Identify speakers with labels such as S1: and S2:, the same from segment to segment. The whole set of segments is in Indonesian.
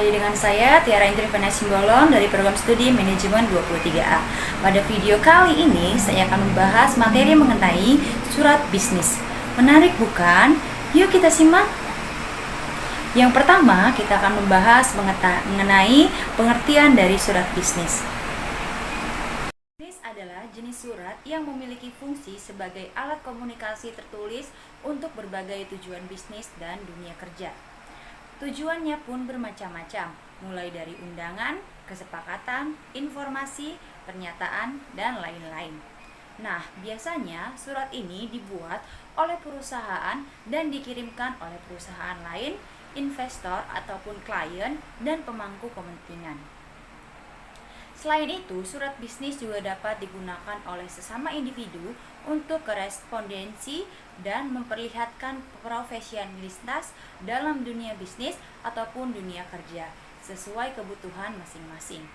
S1: kembali dengan saya Tiara Intrivana Simbolon dari program studi manajemen 23A. Pada video kali ini saya akan membahas materi mengenai surat bisnis. Menarik bukan? Yuk kita simak. Yang pertama kita akan membahas mengenai pengertian dari surat bisnis. Bisnis adalah jenis surat yang memiliki fungsi sebagai alat komunikasi tertulis untuk berbagai tujuan bisnis dan dunia kerja. Tujuannya pun bermacam-macam, mulai dari undangan, kesepakatan, informasi, pernyataan, dan lain-lain. Nah, biasanya surat ini dibuat oleh perusahaan dan dikirimkan oleh perusahaan lain, investor ataupun klien, dan pemangku kepentingan. Selain itu, surat bisnis juga dapat digunakan oleh sesama individu untuk korespondensi dan memperlihatkan profesionalitas dalam dunia bisnis ataupun dunia kerja sesuai kebutuhan masing-masing.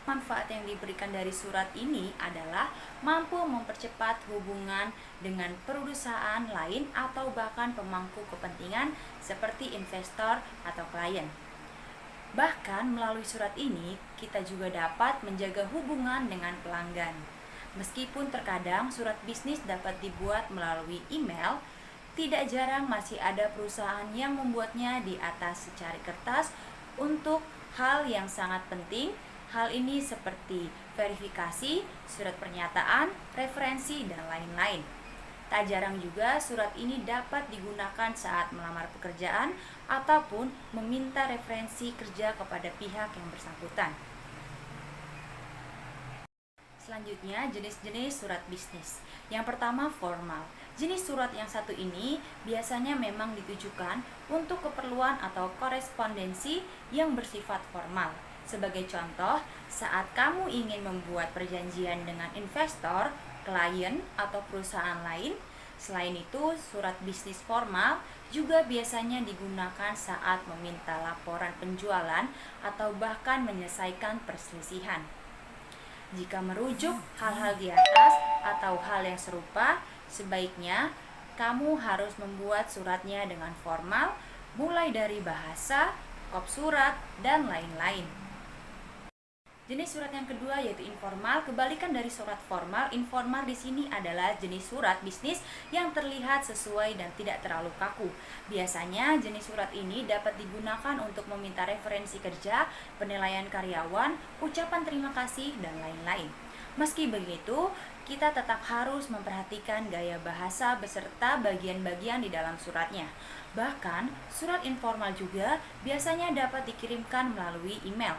S1: Manfaat yang diberikan dari surat ini adalah mampu mempercepat hubungan dengan perusahaan lain atau bahkan pemangku kepentingan seperti investor atau klien. Bahkan melalui surat ini, kita juga dapat menjaga hubungan dengan pelanggan. Meskipun terkadang surat bisnis dapat dibuat melalui email, tidak jarang masih ada perusahaan yang membuatnya di atas secari kertas untuk hal yang sangat penting. Hal ini seperti verifikasi, surat pernyataan, referensi, dan lain-lain. Tak jarang juga surat ini dapat digunakan saat melamar pekerjaan ataupun meminta referensi kerja kepada pihak yang bersangkutan. Selanjutnya, jenis-jenis surat bisnis. Yang pertama, formal. Jenis surat yang satu ini biasanya memang ditujukan untuk keperluan atau korespondensi yang bersifat formal. Sebagai contoh, saat kamu ingin membuat perjanjian dengan investor, klien, atau perusahaan lain. Selain itu, surat bisnis formal juga biasanya digunakan saat meminta laporan penjualan atau bahkan menyelesaikan perselisihan. Jika merujuk hal-hal di atas atau hal yang serupa, sebaiknya kamu harus membuat suratnya dengan formal, mulai dari bahasa, kop surat, dan lain-lain. Jenis surat yang kedua yaitu informal. Kebalikan dari surat formal, informal di sini adalah jenis surat bisnis yang terlihat sesuai dan tidak terlalu kaku. Biasanya jenis surat ini dapat digunakan untuk meminta referensi kerja, penilaian karyawan, ucapan terima kasih, dan lain-lain. Meski begitu, kita tetap harus memperhatikan gaya bahasa beserta bagian-bagian di dalam suratnya. Bahkan, surat informal juga biasanya dapat dikirimkan melalui email.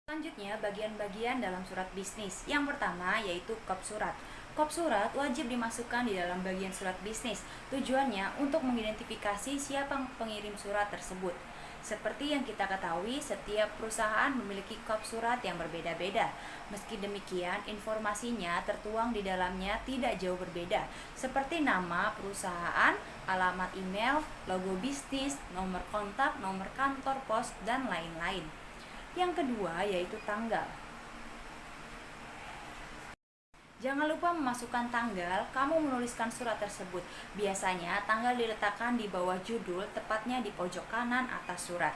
S1: Selanjutnya, bagian-bagian dalam surat bisnis. Yang pertama yaitu kop surat. Kop surat wajib dimasukkan di dalam bagian surat bisnis. Tujuannya untuk mengidentifikasi siapa pengirim surat tersebut. Seperti yang kita ketahui, setiap perusahaan memiliki kop surat yang berbeda-beda. Meski demikian, informasinya tertuang di dalamnya tidak jauh berbeda, seperti nama perusahaan, alamat email, logo bisnis, nomor kontak, nomor kantor pos, dan lain-lain. Yang kedua yaitu tanggal. Jangan lupa memasukkan tanggal kamu menuliskan surat tersebut. Biasanya tanggal diletakkan di bawah judul, tepatnya di pojok kanan atas surat.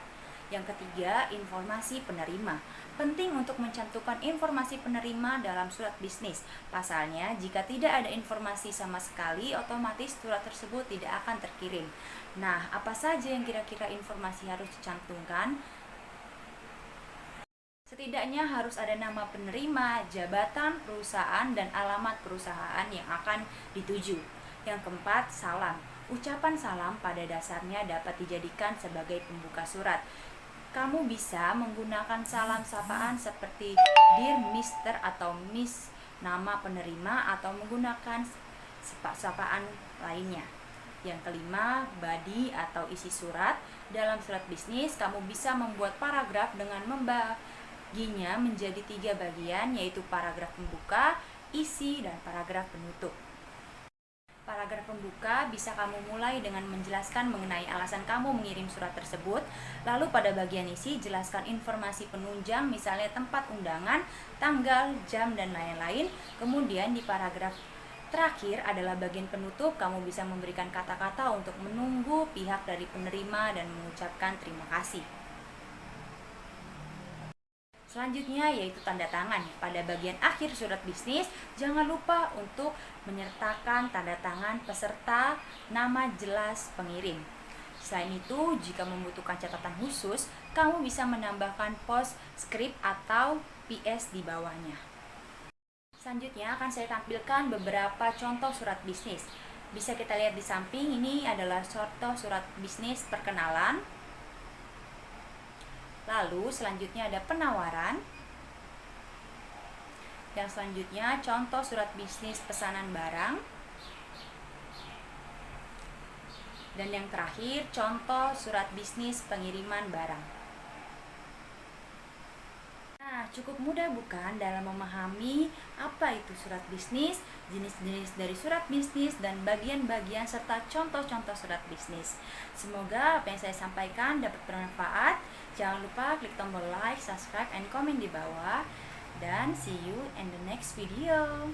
S1: Yang ketiga, informasi penerima. Penting untuk mencantumkan informasi penerima dalam surat bisnis. Pasalnya, jika tidak ada informasi sama sekali, otomatis surat tersebut tidak akan terkirim. Nah, apa saja yang kira-kira informasi harus dicantumkan? Setidaknya harus ada nama penerima, jabatan perusahaan, dan alamat perusahaan yang akan dituju. Yang keempat, salam. Ucapan salam pada dasarnya dapat dijadikan sebagai pembuka surat. Kamu bisa menggunakan salam sapaan seperti Dear Mr. atau Miss nama penerima atau menggunakan sapaan lainnya. Yang kelima, body atau isi surat. Dalam surat bisnis, kamu bisa membuat paragraf dengan membaginya menjadi 3 bagian, yaitu paragraf pembuka, isi, dan paragraf penutup. Paragraf pembuka bisa kamu mulai dengan menjelaskan mengenai alasan kamu mengirim surat tersebut. Lalu pada bagian isi, jelaskan informasi penunjang, misalnya tempat undangan, tanggal, jam, dan lain-lain. Kemudian di paragraf terakhir adalah bagian penutup, kamu bisa memberikan kata-kata untuk menunggu pihak dari penerima dan mengucapkan terima kasih. Selanjutnya yaitu tanda tangan. Pada bagian akhir surat bisnis, jangan lupa untuk menyertakan tanda tangan peserta, nama jelas pengirim. Selain itu, jika membutuhkan catatan khusus, kamu bisa menambahkan postscript atau PS di bawahnya. Selanjutnya akan saya tampilkan beberapa contoh surat bisnis. Bisa kita lihat di samping, ini adalah contoh surat bisnis perkenalan. Lalu selanjutnya ada penawaran. Yang selanjutnya contoh surat bisnis pesanan barang. Dan yang terakhir contoh surat bisnis pengiriman barang. Nah, cukup mudah bukan dalam memahami apa itu surat bisnis, jenis-jenis dari surat bisnis, dan bagian-bagian serta contoh-contoh surat bisnis. Semoga apa yang saya sampaikan dapat bermanfaat. Jangan lupa klik tombol like, subscribe, and comment di bawah. Dan see you in the next video.